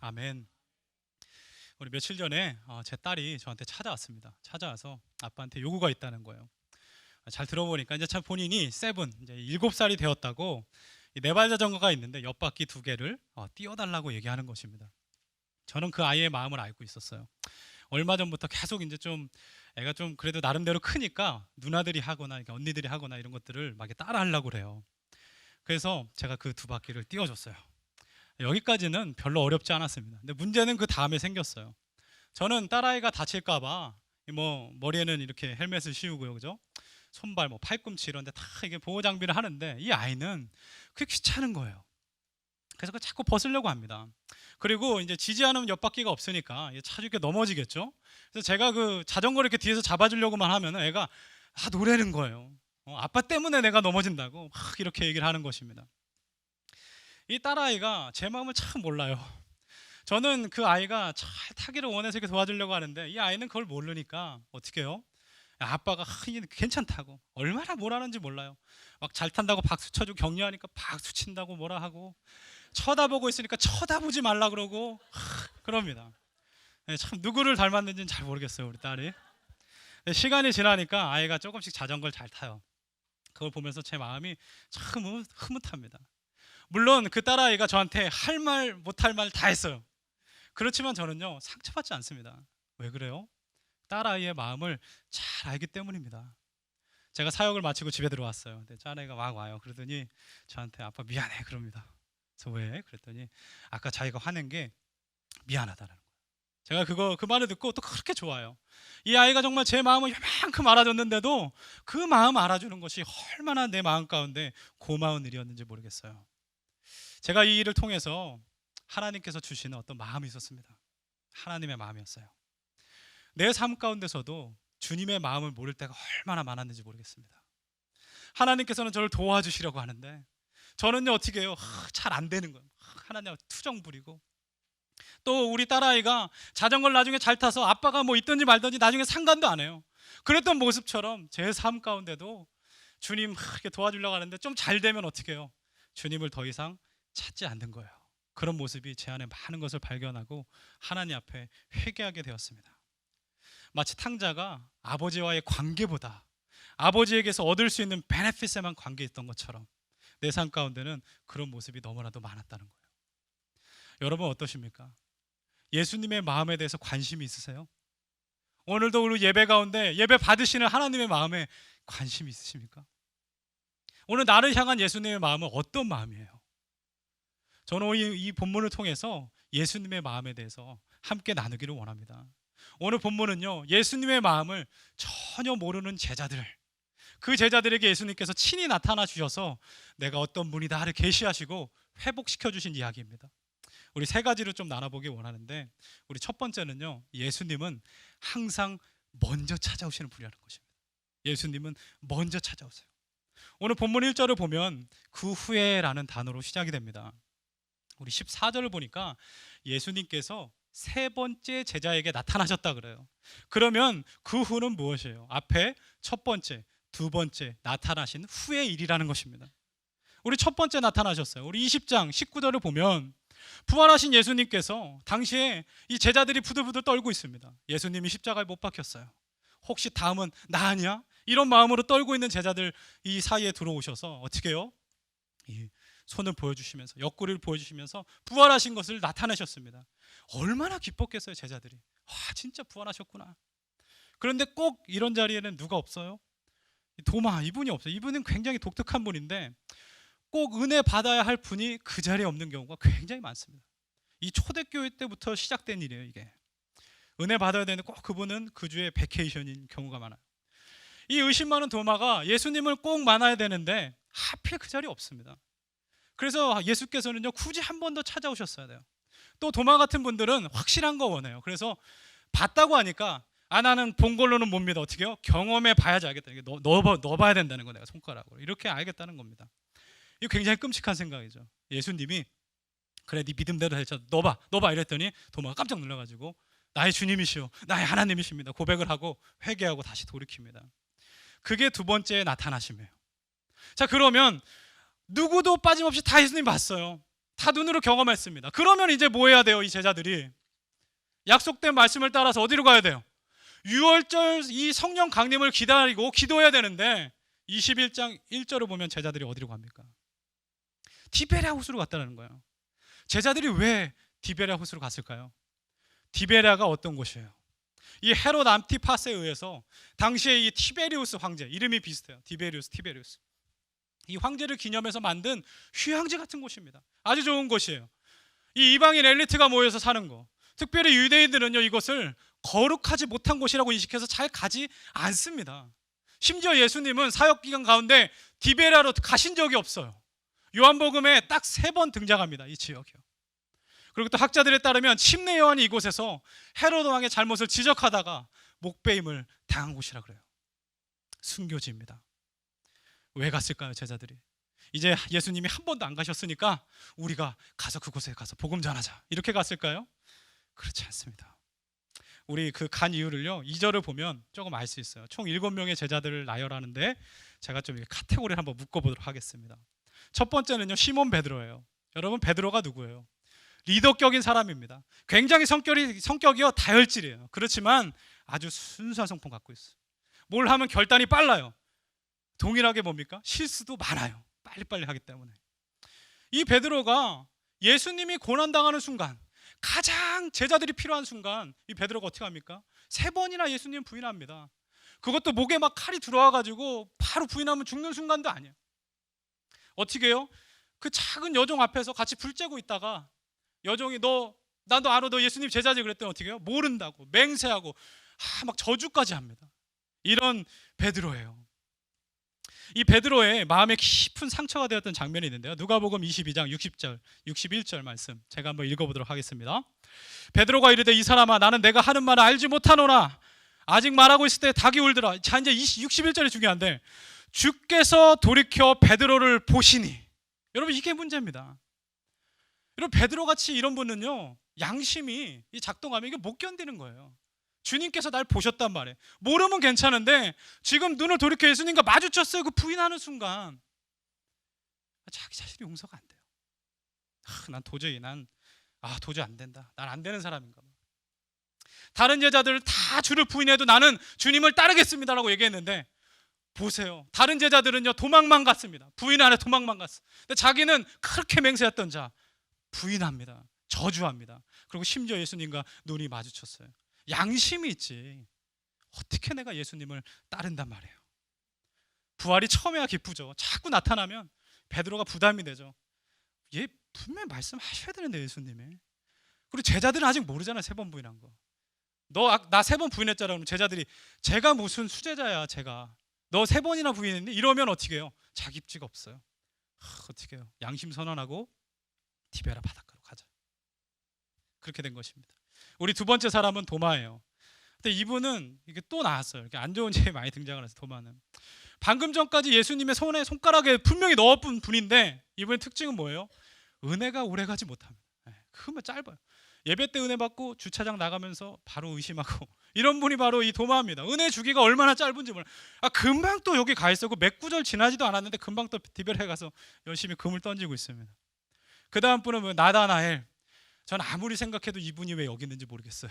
아멘. 우리 며칠 전에 제 딸이 저한테 찾아왔습니다. 찾아와서 아빠한테 요구가 있다는 거예요. 잘 들어보니까 이제 참 본인이 세븐 이제 7살이 되었다고 이 네발 자전거가 있는데 옆바퀴 2개를 띄워달라고 얘기하는 것입니다. 저는 그 아이의 마음을 알고 있었어요. 얼마 전부터 계속 이제 좀 애가 좀 그래도 나름대로 크니까 누나들이 하거나 그러니까 언니들이 하거나 이런 것들을 막 따라 하려고 그래요. 그래서 제가 그 2바퀴를 띄워줬어요. 여기까지는 별로 어렵지 않았습니다. 근데 문제는 그 다음에 생겼어요. 저는 딸아이가 다칠까봐 뭐 머리에는 이렇게 헬멧을 씌우고요, 그죠? 손발, 뭐 팔꿈치 이런데 다 이게 보호 장비를 하는데 이 아이는 그게 귀찮은 거예요. 그래서 그 자꾸 벗으려고 합니다. 그리고 이제 지지 않으면 옆바퀴가 없으니까 차주게 넘어지겠죠. 그래서 제가 그 자전거를 이렇게 뒤에서 잡아주려고만 하면 애가 노래는 거예요. 아빠 때문에 내가 넘어진다고 막 이렇게 얘기를 하는 것입니다. 이 딸아이가 제 마음을 참 몰라요. 저는 그 아이가 잘 타기를 원해서 이렇게 도와주려고 하는데 이 아이는 그걸 모르니까 어떻게 해요? 아빠가 괜찮다고 얼마나 뭐라는지 몰라요. 막 잘 탄다고 박수 쳐주고 격려하니까 박수 친다고 뭐라 하고 쳐다보고 있으니까 쳐다보지 말라 그러고 그럽니다. 참 누구를 닮았는지는 잘 모르겠어요, 우리 딸이. 시간이 지나니까 아이가 조금씩 자전거를 잘 타요. 그걸 보면서 제 마음이 참 흐뭇합니다. 물론 그 딸아이가 저한테 할 말 못할 말 다 했어요. 그렇지만 저는요 상처받지 않습니다. 왜 그래요? 딸아이의 마음을 잘 알기 때문입니다. 제가 사역을 마치고 집에 들어왔어요. 근데 딸아이가 막 와요. 그러더니 저한테 아빠 미안해 그럽니다. 그래서 왜? 그랬더니 아까 자기가 화낸 게 미안하다라는 거예요. 제가 그 말을 듣고 또 그렇게 좋아요. 이 아이가 정말 제 마음을 이만큼 알아줬는데도 그 마음 알아주는 것이 얼마나 내 마음 가운데 고마운 일이었는지 모르겠어요. 제가 이 일을 통해서 하나님께서 주시는 어떤 마음이 있었습니다. 하나님의 마음이었어요. 내 삶 가운데서도 주님의 마음을 모를 때가 얼마나 많았는지 모르겠습니다. 하나님께서는 저를 도와주시려고 하는데 저는요 어떻게 해요? 잘 안 되는 거예요. 하나님 투정 부리고 또 우리 딸아이가 자전거를 나중에 잘 타서 아빠가 뭐 있든지 말든지 나중에 상관도 안 해요. 그랬던 모습처럼 제 삶 가운데도 주님 이렇게 도와주려고 하는데 좀 잘 되면 어떻게 해요? 주님을 더 이상 찾지 않는 거예요. 그런 모습이 제 안에 많은 것을 발견하고 하나님 앞에 회개하게 되었습니다. 마치 탕자가 아버지와의 관계보다 아버지에게서 얻을 수 있는 베네핏에만 관계했던 것처럼 내 삶 가운데는 그런 모습이 너무나도 많았다는 거예요. 여러분 어떠십니까? 예수님의 마음에 대해서 관심이 있으세요? 오늘도 우리 예배 가운데 예배 받으시는 하나님의 마음에 관심이 있으십니까? 오늘 나를 향한 예수님의 마음은 어떤 마음이에요? 저는 오늘 이 본문을 통해서 예수님의 마음에 대해서 함께 나누기를 원합니다. 오늘 본문은요 예수님의 마음을 전혀 모르는 제자들, 그 제자들에게 예수님께서 친히 나타나 주셔서 내가 어떤 분이다를 계시하시고 회복시켜 주신 이야기입니다. 우리 3가지로 좀 나눠보기 원하는데 우리 첫 번째는요 예수님은 항상 먼저 찾아오시는 분이라는 것입니다. 예수님은 먼저 찾아오세요. 오늘 본문 1절을 보면 그 후에라는 단어로 시작이 됩니다. 우리 14절을 보니까 예수님께서 3번째 제자에게 나타나셨다 그래요. 그러면 그 후는 무엇이에요? 앞에 첫 번째, 2번째 나타나신 후의 일이라는 것입니다. 우리 첫 번째 나타나셨어요. 우리 20장 19절을 보면 부활하신 예수님께서 당시에 이 제자들이 부들부들 떨고 있습니다. 예수님이 십자가에 못 박혔어요. 혹시 다음은 나 아니야? 이런 마음으로 떨고 있는 제자들 이 사이에 들어오셔서 어떻게 해요? 이 손을 보여주시면서 옆구리를 보여주시면서 부활하신 것을 나타내셨습니다. 얼마나 기뻤겠어요 제자들이. 와 진짜 부활하셨구나. 그런데 꼭 이런 자리에는 누가 없어요? 도마 이분이 없어요. 이분은 굉장히 독특한 분인데 꼭 은혜 받아야 할 분이 그 자리에 없는 경우가 굉장히 많습니다. 이 초대교회 때부터 시작된 일이에요. 이게 은혜 받아야 되는데 꼭 그분은 그 주에 베케이션인 경우가 많아요. 이 의심 많은 도마가 예수님을 꼭 만나야 되는데 하필 그 자리에 없습니다. 그래서 예수께서는요 굳이 한 번 더 찾아오셨어야 돼요. 또 도마 같은 분들은 확실한 거 원해요. 그래서 봤다고 하니까 나는 본 걸로는 못 믿어. 어떻게 해요? 경험해 봐야지 알겠다. 넣어봐야 된다는 거 내가 손가락으로 이렇게 알겠다는 겁니다. 이거 굉장히 끔찍한 생각이죠. 예수님이 그래 네 믿음대로 해서 넣어봐 이랬더니 도마가 깜짝 놀라가지고 나의 주님이시오 나의 하나님이십니다 고백을 하고 회개하고 다시 돌이킵니다. 그게 2번째 나타나심이에요. 자 그러면 누구도 빠짐없이 다 예수님 봤어요. 다 눈으로 경험했습니다. 그러면 이제 뭐 해야 돼요? 이 제자들이 약속된 말씀을 따라서 어디로 가야 돼요? 유월절 이 성령 강림을 기다리고 기도해야 되는데 21장 1절을 보면 제자들이 어디로 갑니까? 디베랴 호수로 갔다는 거예요. 제자들이 왜 디베랴 호수로 갔을까요? 디베랴가 어떤 곳이에요? 이 헤롯 안티파스에 의해서 당시에 이 티베리우스 황제, 이름이 비슷해요. 티베리우스. 이 황제를 기념해서 만든 휴양지 같은 곳입니다. 아주 좋은 곳이에요. 이 이방인 엘리트가 모여서 사는 거. 특별히 유대인들은요, 이것을 거룩하지 못한 곳이라고 인식해서 잘 가지 않습니다. 심지어 예수님은 사역 기간 가운데 디베랴로 가신 적이 없어요. 요한복음에 딱 3번 등장합니다. 이 지역이요. 그리고 또 학자들에 따르면 침례 요한이 이곳에서 헤로드 왕의 잘못을 지적하다가 목베임을 당한 곳이라 그래요. 순교지입니다. 왜 갔을까요, 제자들이? 이제 예수님이 한 번도 안 가셨으니까 우리가 가서 그곳에 가서 복음 전하자, 이렇게 갔을까요? 그렇지 않습니다. 우리 그 간 이유를요, 2절을 보면 조금 알 수 있어요. 총 7명의 제자들을 나열하는데 제가 좀 카테고리를 한번 묶어보도록 하겠습니다. 첫 번째는요, 시몬 베드로예요. 여러분, 베드로가 누구예요? 리더격인 사람입니다. 굉장히 성격이요 다혈질이에요. 그렇지만 아주 순수한 성품 갖고 있어요. 뭘 하면 결단이 빨라요. 동일하게 뭡니까? 실수도 많아요. 빨리빨리 하기 때문에. 이 베드로가 예수님이 고난당하는 순간, 가장 제자들이 필요한 순간, 이 베드로가 어떻게 합니까? 3번이나 예수님 부인합니다. 그것도 목에 막 칼이 들어와가지고 바로 부인하면 죽는 순간도 아니에요. 어떻게 해요? 그 작은 여종 앞에서 같이 불 쬐고 있다가 여종이 나도 알아, 너 예수님 제자지, 그랬더니 어떻게 해요? 모른다고 맹세하고 막 저주까지 합니다. 이런 베드로예요. 이 베드로의 마음에 깊은 상처가 되었던 장면이 있는데요, 누가복음 22장 60절 61절 말씀 제가 한번 읽어보도록 하겠습니다. 베드로가 이르되 이 사람아, 나는 내가 하는 말을 알지 못하노라. 아직 말하고 있을 때 닭이 울더라. 자, 이제 61절이 중요한데, 주께서 돌이켜 베드로를 보시니. 여러분, 이게 문제입니다. 여러분, 베드로같이 이런 분은요, 양심이 작동하면 이게 못 견디는 거예요. 주님께서 날 보셨단 말이에요. 모르면 괜찮은데 지금 눈을 돌이켜 예수님과 마주쳤어요. 그 부인하는 순간 자기 자신이 용서가 안 돼요. 난 도저히 안 된다. 난 안 되는 사람인가 봐. 다른 제자들 다 주를 부인해도 나는 주님을 따르겠습니다라고 얘기했는데, 보세요, 다른 제자들은요 도망만 갔습니다. 부인 안에 도망만 갔어. 근데 자기는 그렇게 맹세했던 자 부인합니다. 저주합니다. 그리고 심지어 예수님과 눈이 마주쳤어요. 양심이 있지 어떻게 내가 예수님을 따른단 말이에요. 부활이 처음에야 기쁘죠. 자꾸 나타나면 베드로가 부담이 되죠. 얘 분명히 말씀하셔야 되는데 예수님이. 그리고 제자들은 아직 모르잖아요. 3번 부인한 거. 너 나 3번 부인했잖아. 그러면 제자들이 제가 무슨 수제자야, 제가 너 3번이나 부인했니? 이러면 어떻게 해요? 자기 입지가 없어요. 어떻게 해요? 양심 선언하고 디베랴 바닷가로 가자. 그렇게 된 것입니다. 우리 두 번째 사람은 도마예요. 근데 이분은 이게 또 나왔어요. 이렇게 안 좋은 죄에 많이 등장을 해서, 도마는 방금 전까지 예수님의 손가락에 분명히 넣어본 분인데, 이분의 특징은 뭐예요? 은혜가 오래가지 못합니다. 그러면 짧아요. 예배 때 은혜 받고 주차장 나가면서 바로 의심하고 이런 분이 바로 이 도마입니다. 은혜 주기가 얼마나 짧은지 몰라요. 금방 또 여기 가 있었고 몇 구절 지나지도 않았는데 금방 또 디베랴에 가서 열심히 금을 던지고 있습니다. 그 다음 분은 나다나엘. 저는 아무리 생각해도 이분이 왜 여기 있는지 모르겠어요.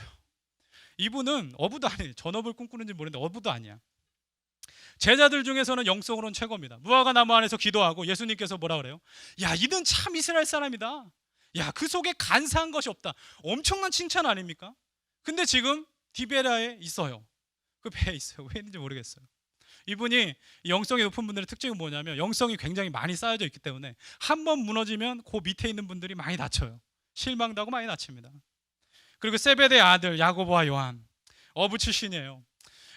이분은 어부도 아니에요. 전업을 꿈꾸는지 모르는데 어부도 아니야. 제자들 중에서는 영성으로는 최고입니다. 무화과 나무 안에서 기도하고 예수님께서 뭐라 그래요? 야, 이는 참 이스라엘 사람이다. 야, 그 속에 간사한 것이 없다. 엄청난 칭찬 아닙니까? 근데 지금 디베랴에 있어요. 그 배에 있어요. 왜 있는지 모르겠어요. 이분이 영성이 높은 분들의 특징은 뭐냐면, 영성이 굉장히 많이 쌓여져 있기 때문에 한 번 무너지면 그 밑에 있는 분들이 많이 다쳐요. 실망도 하고 많이 다칩니다. 그리고 세베대의 아들 야고보와 요한, 어부 출신이에요.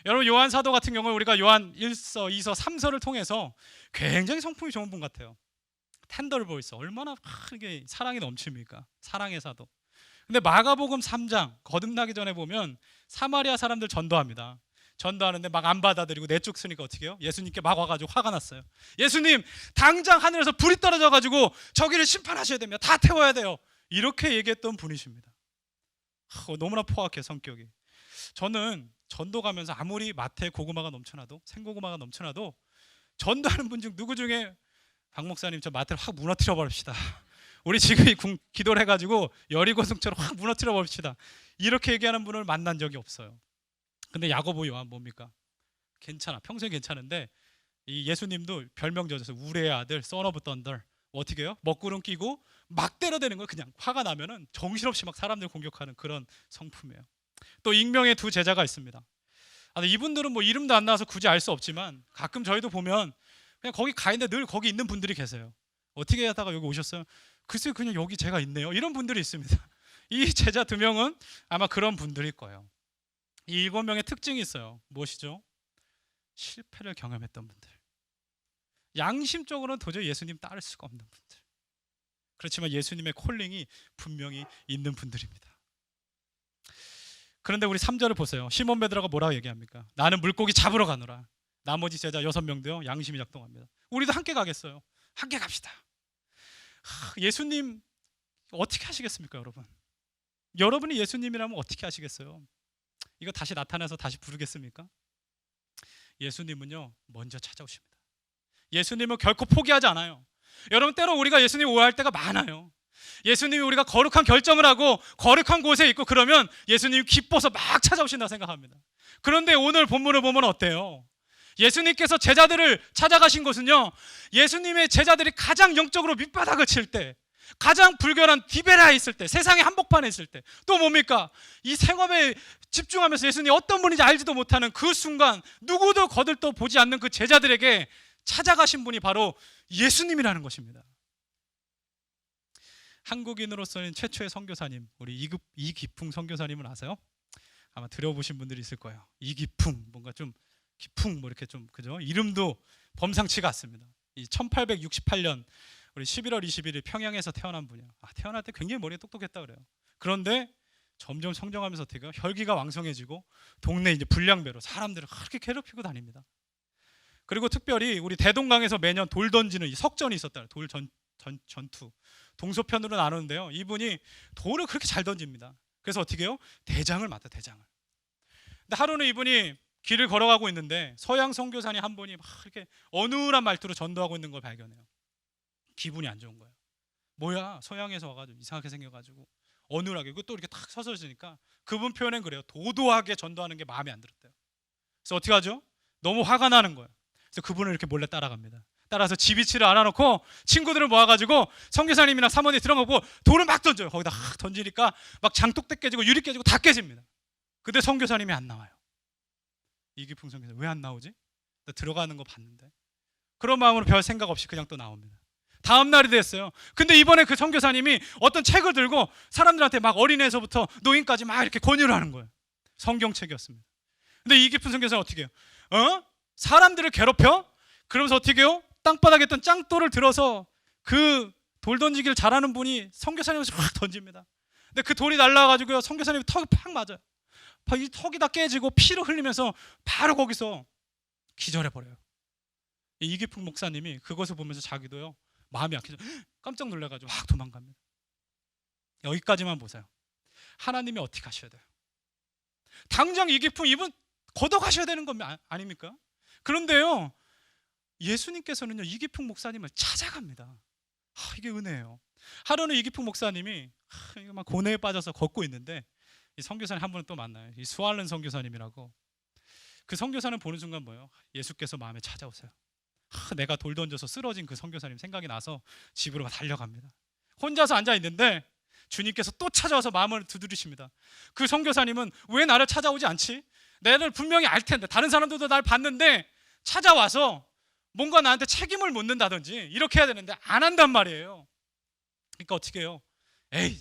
여러분, 요한 사도 같은 경우는 우리가 요한 1서, 2서, 3서를 통해서 굉장히 성품이 좋은 분 같아요. 텐더 보이스, 얼마나 이게 사랑이 넘칩니까? 사랑의 사도. 근데 마가복음 3장 거듭나기 전에 보면 사마리아 사람들 전도합니다. 전도하는데 막 안 받아들이고 내쫓 쓰니까 어떻게 해요? 예수님께 막 와가지고 화가 났어요. 예수님, 당장 하늘에서 불이 떨어져가지고 저기를 심판하셔야 됩니다. 다 태워야 돼요. 이렇게 얘기했던 분이십니다. 너무나 포악해, 성격이. 저는 전도 가면서 아무리 마트에 고구마가 넘쳐나도, 생고구마가 넘쳐나도 전도하는 분 중 누구 중에 박 목사님 저 마트를 확 무너뜨려 버립시다, 우리 지금 기도를 해가지고 여리고성처럼 확 무너뜨려 봅시다. 이렇게 얘기하는 분을 만난 적이 없어요. 근데 야고보 요한 뭡니까? 괜찮아, 평소에 괜찮은데 이 예수님도 별명 지어서 우레의 아들, son of thunder. 어떻게 해요? 먹구름 끼고 막 때려대는 거예요. 그냥 화가 나면은 정신없이 막 사람들 공격하는 그런 성품이에요. 또 익명의 두 제자가 있습니다. 이분들은 뭐 이름도 안 나와서 굳이 알 수 없지만 가끔 저희도 보면 그냥 거기 가 있는데 늘 거기 있는 분들이 계세요. 어떻게 하다가 여기 오셨어요? 글쎄요, 그냥 여기 제가 있네요. 이런 분들이 있습니다. 이 제자 두 명은 아마 그런 분들일 거예요. 이 7명의 특징이 있어요. 무엇이죠? 실패를 경험했던 분들, 양심적으로는 도저히 예수님 따를 수가 없는 분들, 그렇지만 예수님의 콜링이 분명히 있는 분들입니다. 그런데 우리 3절을 보세요. 시몬 베드로가 뭐라고 얘기합니까? 나는 물고기 잡으러 가노라. 나머지 제자 6명도요 양심이 작동합니다. 우리도 함께 가겠어요. 함께 갑시다. 예수님 어떻게 하시겠습니까, 여러분? 여러분이 예수님이라면 어떻게 하시겠어요? 이거 다시 나타나서 다시 부르겠습니까? 예수님은요 먼저 찾아오십니다. 예수님은 결코 포기하지 않아요. 여러분, 때로 우리가 예수님 오해할 때가 많아요. 예수님이 우리가 거룩한 결정을 하고 거룩한 곳에 있고 그러면 예수님이 기뻐서 막 찾아오신다 생각합니다. 그런데 오늘 본문을 보면 어때요? 예수님께서 제자들을 찾아가신 곳은요, 예수님의 제자들이 가장 영적으로 밑바닥을 칠 때, 가장 불결한 디베라에 있을 때, 세상의 한복판에 있을 때, 또 뭡니까? 이 생업에 집중하면서 예수님이 어떤 분인지 알지도 못하는 그 순간, 누구도 거들떠 보지 않는 그 제자들에게 찾아가신 분이 바로 예수님이라는 것입니다. 한국인으로서는 최초의 선교사님, 우리 이기풍 선교사님은 아세요? 아마 들어보신 분들이 있을 거예요. 이기풍, 뭔가 좀 기풍 뭐 이렇게 좀 그죠? 이름도 범상치가 않습니다. 이 1868년 우리 11월 21일 평양에서 태어난 분이에요. 태어날 때 굉장히 머리가 똑똑했다 그래요. 그런데 점점 성장하면서 어떻게 해요? 혈기가 왕성해지고 동네 이제 불량배로 사람들을 그렇게 괴롭히고 다닙니다. 그리고 특별히 우리 대동강에서 매년 돌 던지는 이 석전이 있었다. 돌 전투. 동서편으로 나누는데요. 이분이 돌을 그렇게 잘 던집니다. 그래서 어떻게 해요? 대장을 맡아, 대장을. 근데 하루는 이분이 길을 걸어가고 있는데 서양 선교사님 한 분이 막 이렇게 어눌한 말투로 전도하고 있는 걸 발견해요. 기분이 안 좋은 거예요. 뭐야, 서양에서 와가지고 이상하게 생겨가지고 어눌하게, 또 이렇게 탁 서서 있으니까 그분 표현은 그래요. 도도하게 전도하는 게 마음에 안 들었대요. 그래서 어떻게 하죠? 너무 화가 나는 거예요. 그래서 그분을 이렇게 몰래 따라갑니다. 따라서 지비치를 알아놓고 친구들을 모아가지고 선교사님이랑 사모님 들어가고 돌을 막 던져요. 거기다 던지니까 막 장독대 깨지고 유리 깨지고 다 깨집니다. 근데 선교사님이 안 나와요. 이기풍 선교사 왜 안 나오지? 들어가는 거 봤는데. 그런 마음으로 별 생각 없이 그냥 또 나옵니다. 다음 날이 됐어요. 근데 이번에 그 선교사님이 어떤 책을 들고 사람들한테 막 어린애에서부터 노인까지 막 이렇게 권유를 하는 거예요. 성경책이었습니다. 근데 이기풍 선교사는 어떻게 해요? 사람들을 괴롭혀? 그러면서 어떻게 해요? 땅바닥에 있던 짱돌을 들어서 그 돌 던지기를 잘하는 분이 선교사님을 확 던집니다. 근데 그 돌이 날라가지고요, 선교사님이 턱을 팍 맞아요. 이 턱이 다 깨지고 피를 흘리면서 바로 거기서 기절해버려요. 이기풍 목사님이 그것을 보면서 자기도요 마음이 약해져 깜짝 놀라가지고 확 도망갑니다. 여기까지만 보세요. 하나님이 어떻게 하셔야 돼요? 당장 이기풍 이분 걷어가셔야 되는 건 아닙니까? 그런데요, 예수님께서는요 이기풍 목사님을 찾아갑니다. 이게 은혜예요. 하루는 이기풍 목사님이 막 고뇌에 빠져서 걷고 있는데 이 선교사님 한 분을 또 만나요. 이 수알른 선교사님이라고. 그 선교사는 보는 순간 뭐예요? 예수께서 마음에 찾아오세요. 내가 돌 던져서 쓰러진 그 선교사님 생각이 나서 집으로 달려갑니다. 혼자서 앉아 있는데 주님께서 또 찾아와서 마음을 두드리십니다. 그 선교사님은 왜 나를 찾아오지 않지? 내를 분명히 알 텐데, 다른 사람들도 날 봤는데 찾아와서 뭔가 나한테 책임을 묻는다든지 이렇게 해야 되는데 안 한단 말이에요. 그러니까 어떻게 해요? 에이,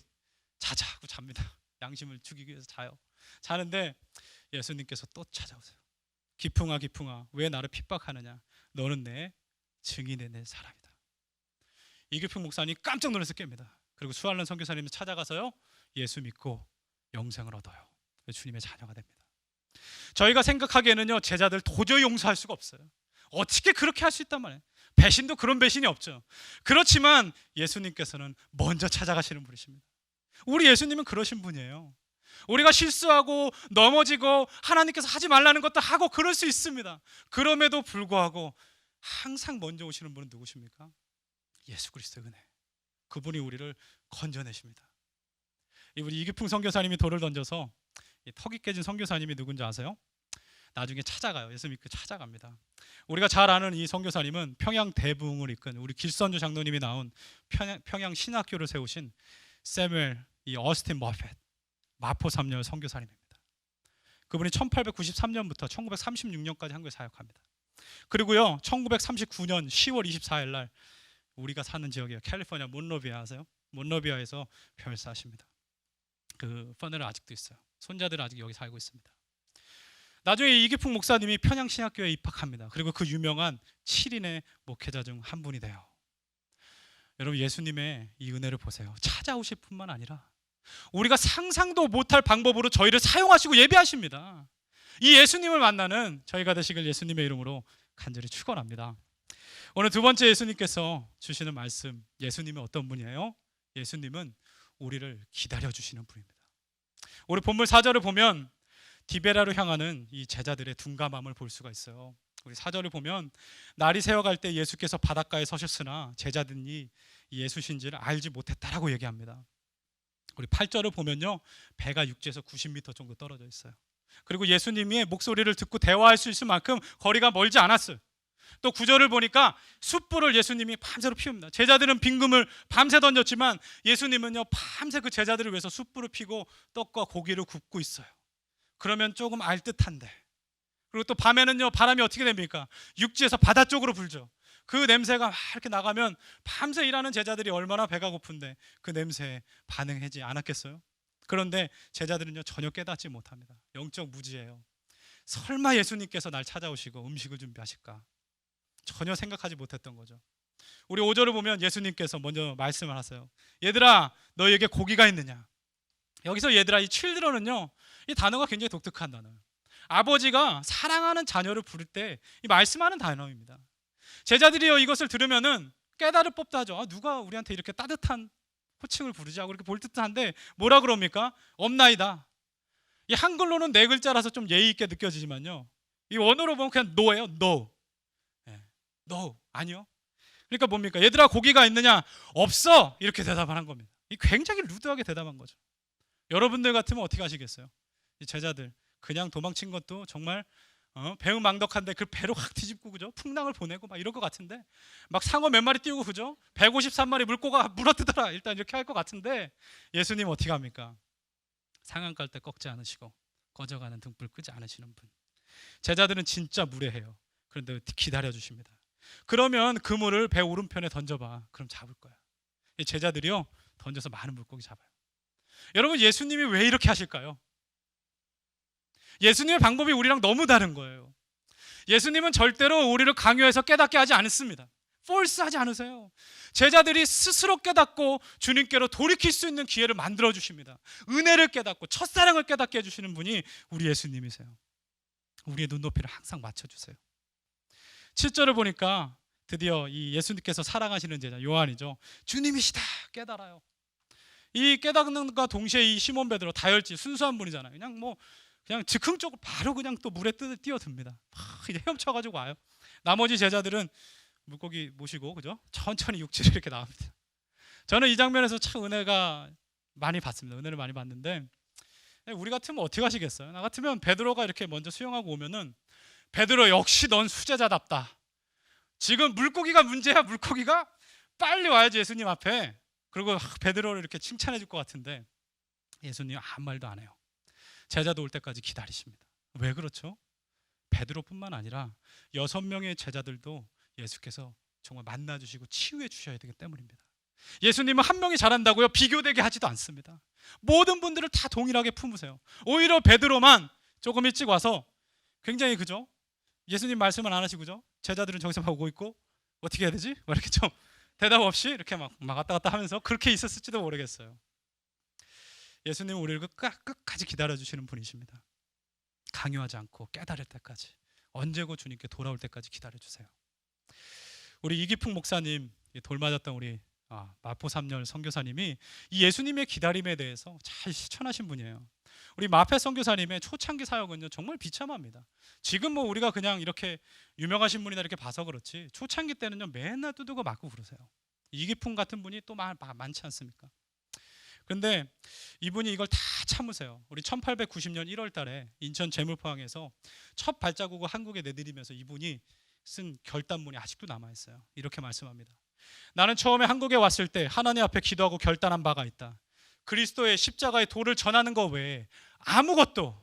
자자 하고 잡니다. 양심을 죽이기 위해서 자요. 자는데 예수님께서 또 찾아오세요. 기풍아 기풍아 왜 나를 핍박하느냐? 너는 내 증인의 내 사람이다. 이기풍 목사님 깜짝 놀라서 깹니다. 그리고 수알른 선교사님을 찾아가서요 예수 믿고 영생을 얻어요. 주님의 자녀가 됩니다. 저희가 생각하기에는요 제자들 도저히 용서할 수가 없어요. 어떻게 그렇게 할 수 있단 말이에요. 배신도 그런 배신이 없죠. 그렇지만 예수님께서는 먼저 찾아가시는 분이십니다. 우리 예수님은 그러신 분이에요. 우리가 실수하고 넘어지고 하나님께서 하지 말라는 것도 하고 그럴 수 있습니다. 그럼에도 불구하고 항상 먼저 오시는 분은 누구십니까? 예수 그리스도의 은혜. 그분이 우리를 건져내십니다. 우리 이기풍 선교사님이 돌을 던져서 이 턱이 깨진 선교사님이 누군지 아세요? 나중에 찾아가요. 예수 믿고 찾아갑니다. 우리가 잘 아는 이 선교사님은 평양 대부흥을 이끈 우리 길선주 장로님이 나온 평양 신학교를 세우신 세뮤엘 이 어스틴 머펫 마포 3년 선교사님입니다. 그분이 1893년부터 1936년까지 한국에 사역합니다. 그리고요 1939년 10월 24일 날 우리가 사는 지역이에요. 캘리포니아 몬로비아 아세요? 몬로비아에서 별사하십니다. 그 퍼널은 아직도 있어요. 손자들은 아직 여기 살고 있습니다. 나중에 이기풍 목사님이 평양신학교에 입학합니다. 그리고 그 유명한 7인의 목회자 중 한 분이 돼요. 여러분 예수님의 이 은혜를 보세요. 찾아오실 뿐만 아니라 우리가 상상도 못할 방법으로 저희를 사용하시고 예비하십니다. 이 예수님을 만나는 저희가 되시길 예수님의 이름으로 간절히 축원합니다. 오늘 두 번째 예수님께서 주시는 말씀, 예수님은 어떤 분이에요? 예수님은 우리를 기다려주시는 분입니다. 우리 본문 4절을 보면 디베라로 향하는 이 제자들의 둔감함을 볼 수가 있어요. 우리 4절을 보면 날이 새어갈 때 예수께서 바닷가에 서셨으나 제자들이 예수신지를 알지 못했다라고 얘기합니다. 우리 8절을 보면요 배가 육지에서 90m 정도 떨어져 있어요. 그리고 예수님의 목소리를 듣고 대화할 수 있을 만큼 거리가 멀지 않았어요. 또 9절을 보니까 숯불을 예수님이 밤새로 피웁니다. 제자들은 빙금을 밤새 던졌지만 예수님은요 밤새 그 제자들을 위해서 숯불을 피고 떡과 고기를 굽고 있어요. 그러면 조금 알듯한데, 그리고 또 밤에는요 바람이 어떻게 됩니까? 육지에서 바다 쪽으로 불죠. 그 냄새가 막 이렇게 나가면 밤새 일하는 제자들이 얼마나 배가 고픈데 그 냄새에 반응하지 않았겠어요? 그런데 제자들은요 전혀 깨닫지 못합니다. 영적 무지예요. 설마 예수님께서 날 찾아오시고 음식을 준비하실까? 전혀 생각하지 못했던 거죠. 우리 5절을 보면 예수님께서 먼저 말씀을 하세요. 얘들아 너희에게 고기가 있느냐? 여기서 얘들아 이 children은요 이 단어가 굉장히 독특한 단어예요. 아버지가 사랑하는 자녀를 부를 때 이 말씀하는 단어입니다. 제자들이요 이것을 들으면은 깨달을 법도 하죠. 누가 우리한테 이렇게 따뜻한 호칭을 부르지 하고 이렇게 볼 듯한데 뭐라 그럽니까? 없나이다. 이 한글로는 네 글자라서 좀 예의 있게 느껴지지만요 이 원어로 보면 그냥 no예요. no. no. 아니요. 그러니까 뭡니까? 얘들아 고기가 있느냐? 없어. 이렇게 대답을 한 겁니다. 이 굉장히 루드하게 대답한 거죠. 여러분들 같으면 어떻게 하시겠어요? 이 제자들 그냥 도망친 것도 정말 배은망덕한데 그 배로 확 뒤집고 그죠? 풍랑을 보내고 막 이럴 것 같은데 막 상어 몇 마리 띄우고 그죠? 153마리 물고가 물어뜯어라 일단 이렇게 할 것 같은데 예수님 어떻게 합니까? 상한 깔 때 꺾지 않으시고 꺼져가는 등불 끄지 않으시는 분. 제자들은 진짜 무례해요. 그런데 기다려 주십니다. 그러면 그물을 배 오른편에 던져봐. 그럼 잡을 거야. 이 제자들이요 던져서 많은 물고기 잡아요. 여러분 예수님이 왜 이렇게 하실까요? 예수님의 방법이 우리랑 너무 다른 거예요. 예수님은 절대로 우리를 강요해서 깨닫게 하지 않습니다. force하지 않으세요. 제자들이 스스로 깨닫고 주님께로 돌이킬 수 있는 기회를 만들어 주십니다. 은혜를 깨닫고 첫사랑을 깨닫게 해주시는 분이 우리 예수님이세요. 우리의 눈높이를 항상 맞춰주세요. 7절을 보니까 드디어 이 예수님께서 사랑하시는 제자 요한이죠. 주님이시다 깨달아요. 이 깨닫는과 동시에 이 시몬 베드로 다혈질 순수한 분이잖아요. 그냥 즉흥적으로 바로 그냥 또 물에 뛰어듭니다. 이제 헤엄쳐가지고 와요. 나머지 제자들은 물고기 모시고 그죠? 천천히 육지를 이렇게 나갑니다. 저는 이 장면에서 참 은혜가 많이 받습니다. 은혜를 많이 받는데 우리 같으면 어떻게 하시겠어요? 나 같으면 베드로가 이렇게 먼저 수영하고 오면은 베드로 역시 넌 수제자답다. 지금 물고기가 문제야. 물고기가 빨리 와야지 예수님 앞에. 그리고 베드로를 이렇게 칭찬해 줄 것 같은데 예수님 아무 말도 안 해요. 제자도 올 때까지 기다리십니다. 왜 그렇죠? 베드로뿐만 아니라 6명의 제자들도 예수께서 정말 만나주시고 치유해 주셔야 되기 때문입니다. 예수님은 한 명이 잘한다고요? 비교되게 하지도 않습니다. 모든 분들을 다 동일하게 품으세요. 오히려 베드로만 조금 일찍 와서 굉장히 그죠? 예수님 말씀을 안 하시고 그죠? 제자들은 저기서 막 오고 있고 어떻게 해야 되지? 막 이렇게 좀 대답 없이 이렇게 막 왔다 갔다 하면서 그렇게 있었을지도 모르겠어요. 예수님은 우리를 끝까지 기다려주시는 분이십니다. 강요하지 않고 깨달을 때까지 언제고 주님께 돌아올 때까지 기다려주세요. 우리 이기풍 목사님 돌 맞았던 우리 마포 3년 선교사님이 이 예수님의 기다림에 대해서 잘 실천하신 분이에요. 우리 마페 선교사님의 초창기 사역은요 정말 비참합니다. 지금 우리가 그냥 이렇게 유명하신 분이나 이렇게 봐서 그렇지 초창기 때는요 맨날 두들겨 맞고 그러세요. 이기풍 같은 분이 또 많지 않습니까? 그런데 이분이 이걸 다 참으세요. 우리 1890년 1월 달에 인천 제물포항에서 첫 발자국을 한국에 내디디면서 이분이 쓴 결단문이 아직도 남아있어요. 이렇게 말씀합니다. 나는 처음에 한국에 왔을 때 하나님 앞에 기도하고 결단한 바가 있다. 그리스도의 십자가의 도를 전하는 것 외에 아무것도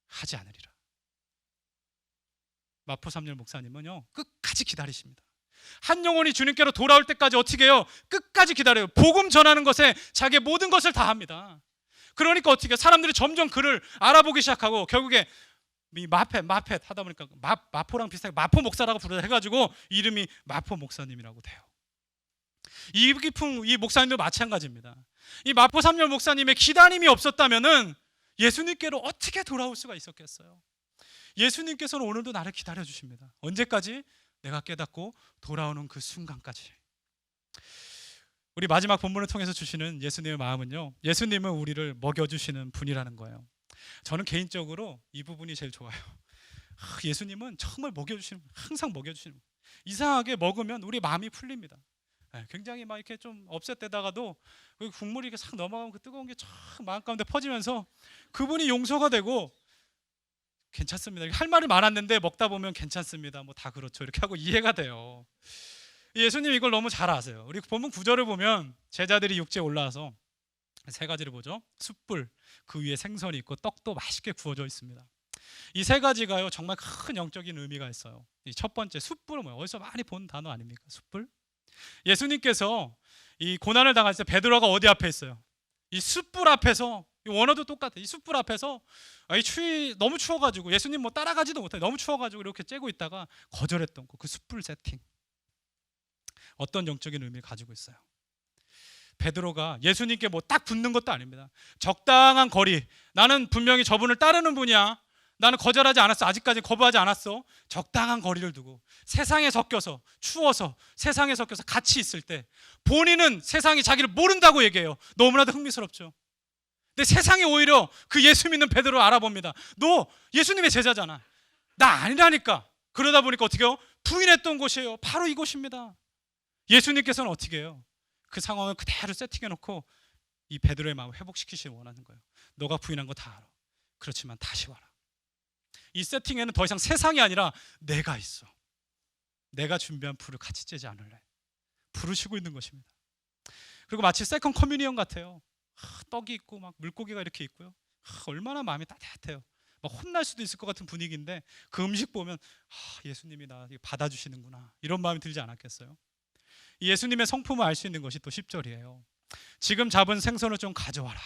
하지 않으리라. 마포 삼열 목사님은요, 끝까지 기다리십니다. 한 영혼이 주님께로 돌아올 때까지 어떻게 해요? 끝까지 기다려요. 복음 전하는 것에 자기의 모든 것을 다 합니다. 그러니까 어떻게 해요? 사람들이 점점 그를 알아보기 시작하고 결국에 이 마펫 하다 보니까 마포랑 비슷하게 마포 목사라고 부르다 해가지고 이름이 마포 목사님이라고 돼요. 이기풍 이 목사님도 마찬가지입니다. 이 마포 삼열 목사님의 기다림이 없었다면은 예수님께로 어떻게 돌아올 수가 있었겠어요? 예수님께서는 오늘도 나를 기다려 주십니다. 언제까지? 내가 깨닫고 돌아오는 그 순간까지. 우리 마지막 본문을 통해서 주시는 예수님의 마음은요, 예수님은 우리를 먹여주시는 분이라는 거예요. 저는 개인적으로 이 부분이 제일 좋아요. 예수님은 정말 먹여주시는, 항상 먹여주시는. 이상하게 먹으면 우리 마음이 풀립니다. 굉장히 막 이렇게 좀 업셋되다가도 국물이 이렇게 싹 넘어가면 그 뜨거운 게 쫙 마음 가운데 퍼지면서 그분이 용서가 되고 괜찮습니다. 할 말이 많았는데 먹다 보면 괜찮습니다. 뭐 다 그렇죠. 이렇게 하고 이해가 돼요. 예수님 이걸 너무 잘 아세요. 우리 본문 9절을 보면 제자들이 육지에 올라와서 세 가지를 보죠. 숯불, 그 위에 생선이 있고 떡도 맛있게 구워져 있습니다. 이 세 가지가요 정말 큰 영적인 의미가 있어요. 이 첫 번째 숯불은 뭐예요? 어디서 많이 본 단어 아닙니까? 숯불. 예수님께서 이 고난을 당했을 때 베드로가 어디 앞에 있어요? 이 숯불 앞에서, 이 원어도 똑같아. 이 숯불 앞에서 이 추위 너무 추워가지고 예수님 뭐 따라가지도 못해. 너무 추워가지고 이렇게 쬐고 있다가 거절했던 거. 그 숯불 세팅. 어떤 영적인 의미를 가지고 있어요? 베드로가 예수님께 뭐 딱 붙는 것도 아닙니다. 적당한 거리. 나는 분명히 저분을 따르는 분이야. 나는 거절하지 않았어. 아직까지 거부하지 않았어. 적당한 거리를 두고 세상에 섞여서 추워서 세상에 섞여서 같이 있을 때 본인은 세상이 자기를 모른다고 얘기해요. 너무나도 흥미스럽죠. 근데 세상이 오히려 그 예수 믿는 베드로를 알아봅니다. 너 예수님의 제자잖아. 나 아니라니까. 그러다 보니까 어떻게 해요? 부인했던 곳이에요. 바로 이곳입니다. 예수님께서는 어떻게 해요? 그 상황을 그대로 세팅해놓고 이 베드로의 마음을 회복시키시길 원하는 거예요. 너가 부인한 거 다 알아. 그렇지만 다시 와라. 이 세팅에는 더 이상 세상이 아니라 내가 있어. 내가 준비한 불을 같이 쬐지 않을래. 부르시고 있는 것입니다. 그리고 마치 세컨 커뮤니언 같아요. 떡이 있고 막 물고기가 이렇게 있고요. 얼마나 마음이 따뜻해요. 막 혼날 수도 있을 것 같은 분위기인데 그 음식 보면 예수님이 나 받아주시는구나 이런 마음이 들지 않았겠어요? 이 예수님의 성품을 알 수 있는 것이 또 10절이에요. 지금 잡은 생선을 좀 가져와라.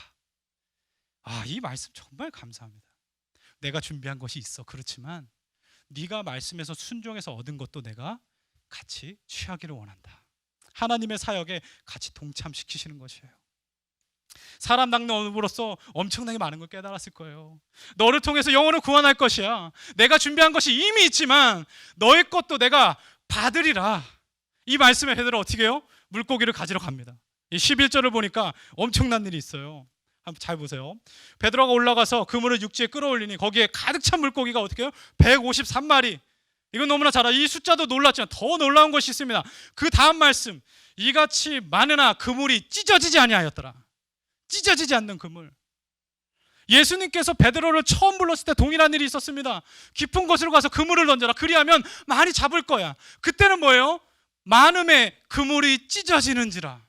이 말씀 정말 감사합니다. 내가 준비한 것이 있어. 그렇지만 네가 말씀에서 순종해서 얻은 것도 내가 같이 취하기를 원한다. 하나님의 사역에 같이 동참시키시는 것이에요. 사람 낚는 어부로서 엄청나게 많은 걸 깨달았을 거예요. 너를 통해서 영혼을 구원할 것이야. 내가 준비한 것이 이미 있지만 너의 것도 내가 받으리라. 이 말씀에 베드로가 어떻게 해요? 물고기를 가지러 갑니다. 이 11절을 보니까 엄청난 일이 있어요. 한번 잘 보세요. 베드로가 올라가서 그물을 육지에 끌어올리니 거기에 가득 찬 물고기가 어떻게 해요? 153마리. 이건 너무나 잘 알아. 이 숫자도 놀랐지만 더 놀라운 것이 있습니다. 그 다음 말씀. 이같이 많으나 그물이 찢어지지 아니하였더라. 찢어지지 않는 그물. 예수님께서 베드로를 처음 불렀을 때 동일한 일이 있었습니다. 깊은 곳으로 가서 그물을 던져라. 그리하면 많이 잡을 거야. 그때는 뭐예요? 많음에 그물이 찢어지는지라.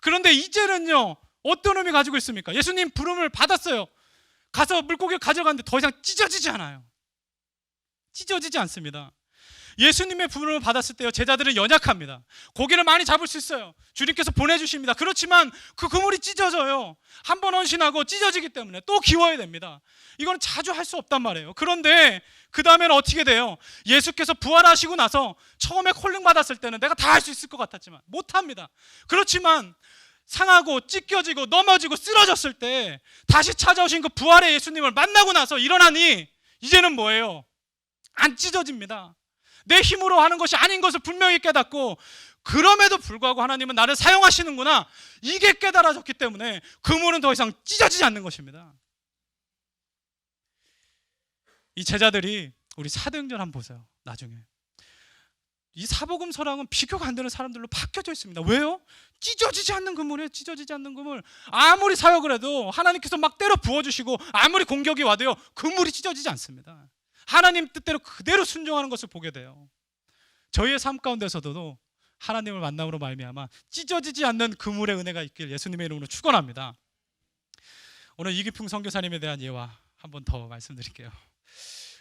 그런데 이제는요, 어떤 의미 가지고 있습니까? 예수님 부름을 받았어요. 가서 물고기를 가져갔는데 더 이상 찢어지지 않아요. 찢어지지 않습니다. 예수님의 부름을 받았을 때요, 제자들은 연약합니다. 고기를 많이 잡을 수 있어요. 주님께서 보내주십니다. 그렇지만 그 그물이 찢어져요. 한 번 헌신하고 찢어지기 때문에 또 기워야 됩니다. 이건 자주 할 수 없단 말이에요. 그런데 그 다음에는 어떻게 돼요? 예수께서 부활하시고 나서 처음에 콜링 받았을 때는 내가 다 할 수 있을 것 같았지만 못합니다. 그렇지만 상하고 찢겨지고 넘어지고 쓰러졌을 때 다시 찾아오신 그 부활의 예수님을 만나고 나서 일어나니 이제는 뭐예요? 안 찢어집니다. 내 힘으로 하는 것이 아닌 것을 분명히 깨닫고, 그럼에도 불구하고 하나님은 나를 사용하시는구나, 이게 깨달아졌기 때문에 그물은 더 이상 찢어지지 않는 것입니다. 이 제자들이 우리 사도행전 한번 보세요. 나중에 이 사복음서랑은 비교가 안 되는 사람들로 바뀌어져 있습니다. 왜요? 찢어지지 않는 그물이에요. 찢어지지 않는 그물. 아무리 사역을 해도 하나님께서 막 때려 부어주시고 아무리 공격이 와도요, 그물이 찢어지지 않습니다. 하나님 뜻대로 그대로 순종하는 것을 보게 돼요. 저희의 삶 가운데서도 하나님을 만남으로 말미암아 찢어지지 않는 그물의 은혜가 있길 예수님의 이름으로 축원합니다. 오늘 이기풍 선교사님에 대한 예화 한 번 더 말씀드릴게요.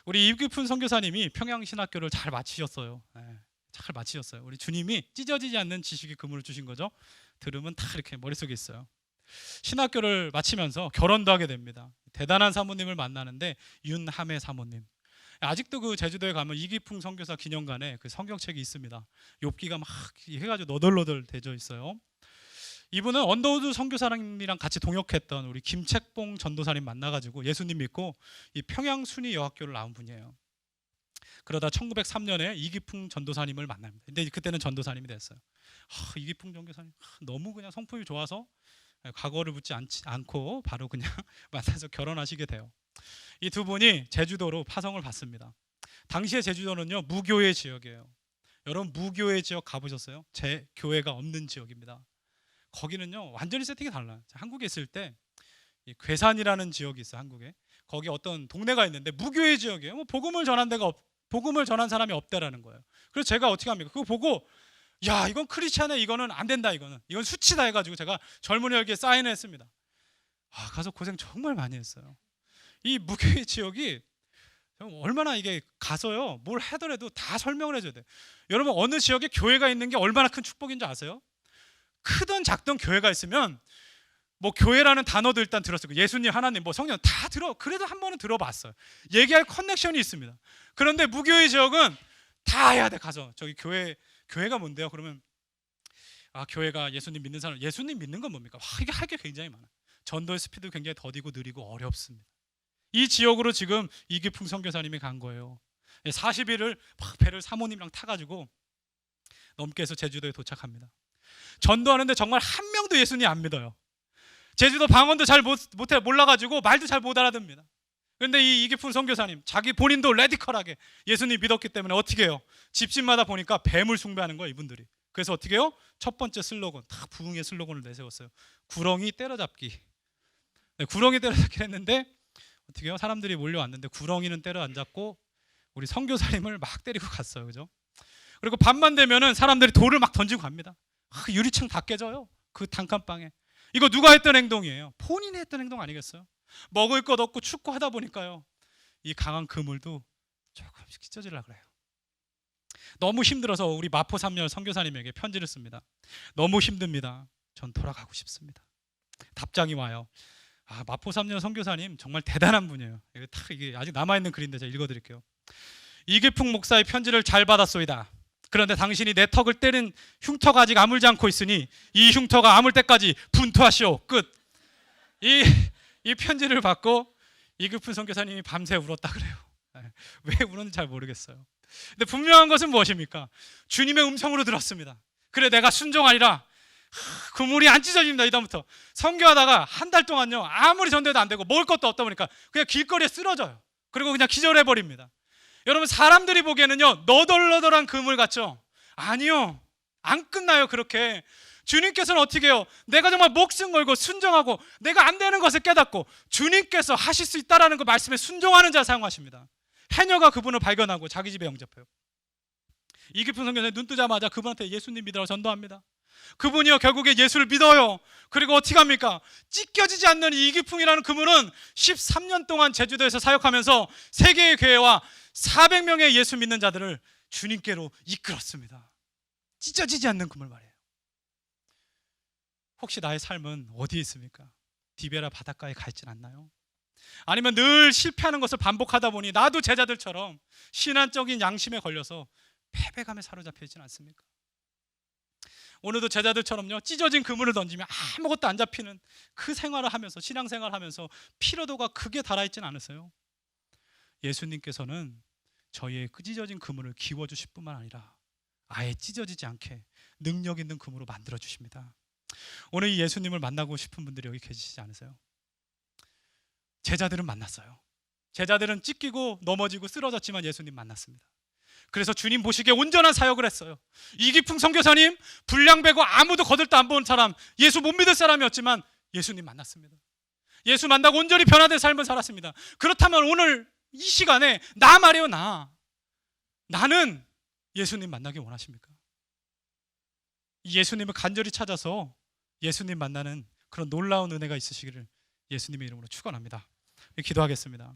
우리 이기풍 선교사님이 평양신학교를 잘 마치셨어요. 잘 마치셨어요. 우리 주님이 찢어지지 않는 지식의 그물을 주신 거죠. 들으면 다 이렇게 머릿속에 있어요. 신학교를 마치면서 결혼도 하게 됩니다. 대단한 사모님을 만나는데 윤함의 사모님. 아직도 그 제주도에 가면 이기풍 선교사 기념관에 그 성경책이 있습니다. 욥기가 막 해가지고 너덜너덜 되어 있어요. 이분은 언더우드 선교사님이랑 같이 동역했던 우리 김책봉 전도사님 만나가지고 예수님 믿고 이 평양순위 여학교를 나온 분이에요. 그러다 1903년에 이기풍 전도사님을 만납니다. 근데 그때는 전도사님이 됐어요. 이기풍 전도사님 너무 그냥 성품이 좋아서 과거를 묻지 않고 바로 그냥 만나서 결혼하시게 돼요. 이 두 분이 제주도로 파송을 받습니다. 당시의 제주도는요, 무교의 지역이에요. 여러분 무교의 지역 가보셨어요? 제 교회가 없는 지역입니다. 거기는요 완전히 세팅이 달라요. 한국에 있을 때 괴산이라는 지역이 있어요. 한국에 거기 어떤 동네가 있는데 무교의 지역이에요. 뭐 복음을 전한 사람이 없다라는 거예요. 그래서 제가 어떻게 합니까? 그거 보고 야 이건 크리스찬에 이거는 안 된다, 이건 수치다 해가지고 제가 젊은이 열기에 사인을 했습니다. 가서 고생 정말 많이 했어요. 이 무교의 지역이 얼마나 이게 가서요 뭘 하더라도 다 설명을 해줘야 돼요. 여러분 어느 지역에 교회가 있는 게 얼마나 큰 축복인지 아세요? 크든 작든 교회가 있으면 뭐 교회라는 단어도 일단 들었어요. 예수님, 하나님, 뭐 성령 다 그래도 한 번은 들어봤어요. 얘기할 커넥션이 있습니다. 그런데 무교의 지역은 다 해야 돼. 가서 저기 교회가 뭔데요? 그러면 교회가 예수님 믿는 사람, 예수님 믿는 건 뭡니까? 이게 할 게 굉장히 많아요. 전도의 스피드 굉장히 더디고 느리고 어렵습니다. 이 지역으로 지금 이기풍 선교사님이 간 거예요. 40일을 배를 사모님이랑 타가지고 넘게 해서 제주도에 도착합니다. 전도하는데 정말 한 명도 예수님 안 믿어요. 제주도 방언도 잘 몰라가지고 말도 잘 못 알아듣습니다. 그런데 이 이기풍 선교사님 자기 본인도 레디컬하게 예수님 믿었기 때문에 어떻게 해요? 집집마다 보니까 뱀을 숭배하는 거예요, 이분들이. 그래서 어떻게 해요? 첫 번째 슬로건, 다 부흥의 슬로건을 내세웠어요. 구렁이 때려잡기. 구렁이 때려잡기 했는데 어떻게 해요? 사람들이 몰려왔는데 구렁이는 때려 안 잡고 우리 선교사님을 막 때리고 갔어요. 그죠? 그리고 밤만 되면은 사람들이 돌을 막 던지고 갑니다. 유리창 다 깨져요. 그 단칸방에. 이거 누가 했던 행동이에요? 본인이 했던 행동 아니겠어요? 먹을 것 없고 춥고 하다 보니까요, 이 강한 그물도 조금씩 찢어지려고 그래요. 너무 힘들어서 우리 마포 3년 선교사님에게 편지를 씁니다. 너무 힘듭니다. 전 돌아가고 싶습니다. 답장이 와요. 마포 3년 선교사님 정말 대단한 분이에요. 이게 아직 남아있는 글인데 제가 읽어드릴게요. 이기풍 목사의 편지를 잘 받았소이다. 그런데 당신이 내 턱을 때린 흉터가 아직 아물지 않고 있으니 이 흉터가 아물 때까지 분투하시오. 끝. 이 편지를 받고 이기풍 선교사님이 밤새 울었다 그래요. 왜 울었는지 잘 모르겠어요. 근데 분명한 것은 무엇입니까? 주님의 음성으로 들었습니다. 그래, 내가 순종하리라. 그물이 안 찢어집니다. 이다음부터 선교하다가 한 달 동안요 아무리 전도해도 안 되고 먹을 것도 없다 보니까 그냥 길거리에 쓰러져요. 그리고 그냥 기절해버립니다. 여러분 사람들이 보기에는요 너덜너덜한 그물 같죠? 아니요, 안 끝나요. 그렇게 주님께서는 어떻게 해요? 내가 정말 목숨 걸고 순종하고 내가 안 되는 것을 깨닫고 주님께서 하실 수 있다라는 그 말씀에 순종하는 자를 사용하십니다. 해녀가 그분을 발견하고 자기 집에 영접해요. 이기풍 선교사님 눈 뜨자마자 그분한테 예수님 믿으라고 전도합니다. 그분이요 결국에 예수를 믿어요. 그리고 어떻게 합니까? 찢겨지지 않는 이 이기풍이라는 그물은 13년 동안 제주도에서 사역하면서 세계의 교회와 400명의 예수 믿는 자들을 주님께로 이끌었습니다. 찢어지지 않는 그물 말이에요. 혹시 나의 삶은 어디에 있습니까? 디베라 바닷가에 가 있진 않나요? 아니면 늘 실패하는 것을 반복하다 보니 나도 제자들처럼 신앙적인 양심에 걸려서 패배감에 사로잡혀 있지는 않습니까? 오늘도 제자들처럼요 찢어진 그물을 던지면 아무것도 안 잡히는 그 생활을 하면서 신앙생활을 하면서 피로도가 크게 달아있지는 않으세요? 예수님께서는 저희의 그 찢어진 그물을 기워주실 뿐만 아니라 아예 찢어지지 않게 능력 있는 그물로 만들어 주십니다. 오늘 이 예수님을 만나고 싶은 분들이 여기 계시지 않으세요? 제자들은 만났어요. 제자들은 찢기고 넘어지고 쓰러졌지만 예수님 만났습니다. 그래서 주님 보시기에 온전한 사역을 했어요. 이기풍 선교사님, 불량배고 아무도 거들떠 안 본 사람, 예수 못 믿을 사람이었지만 예수님 만났습니다. 예수 만나고 온전히 변화된 삶을 살았습니다. 그렇다면 오늘 이 시간에 나 말이요, 나는 예수님 만나기 원하십니까? 예수님을 간절히 찾아서 예수님 만나는 그런 놀라운 은혜가 있으시기를 예수님의 이름으로 축원합니다. 기도하겠습니다.